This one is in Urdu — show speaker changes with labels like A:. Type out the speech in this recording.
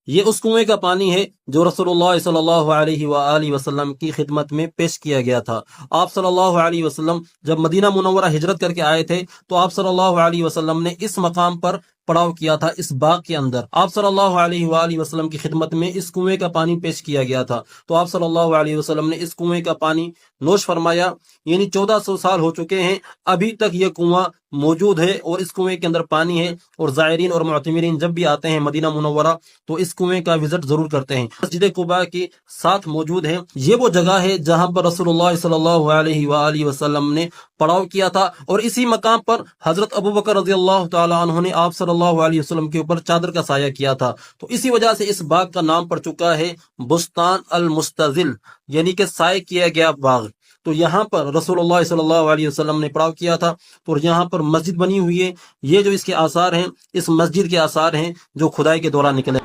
A: یہ اس کنویں کا پانی ہے جو رسول اللہ صلی اللہ علیہ وآلہ وسلم کی خدمت میں پیش کیا گیا تھا۔ آپ صلی اللہ علیہ وسلم جب مدینہ منورہ ہجرت کر کے آئے تھے تو آپ صلی اللہ علیہ وسلم نے اس مقام پر پڑاؤ کیا تھا، اس باغ کے اندر آپ صلی اللہ علیہ وآلہ وسلم کی خدمت میں اس کنویں کا پانی پیش کیا گیا تھا۔ تو آپ صلی اللہ علیہ وسلم نے اس کنویں کا پانی نوش فرمایا، یعنی 1400 سال ہو چکے ہیں، ابھی تک یہ کنواں موجود ہے اور اس کنویں کے اندر پانی ہے، اور زائرین اور معتمرین جب بھی آتے ہیں مدینہ منورہ تو اس کنویں کا وزٹ ضرور کرتے ہیں۔ مسجد قباء کے ساتھ موجود ہے، یہ وہ جگہ ہے جہاں پر رسول اللہ صلی اللہ علیہ وآلہ وسلم نے پڑاؤ کیا تھا، اور اسی مقام پر حضرت ابوبکر رضی اللہ تعالی عنہ نے آپ صلی اللہ علیہ وسلم کے اوپر چادر کا سایہ کیا تھا۔ تو اسی وجہ سے اس باغ کا نام پڑ چکا ہے بستان المستظل، یعنی کہ سائے کیا گیا باغ۔ تو یہاں پر رسول اللہ صلی اللہ علیہ وسلم نے پڑاؤ کیا تھا، اور یہاں پر مسجد بنی ہوئی ہے۔ یہ جو اس کے آثار ہیں، اس مسجد کے آثار ہیں جو کھدائی کے دوران نکلے۔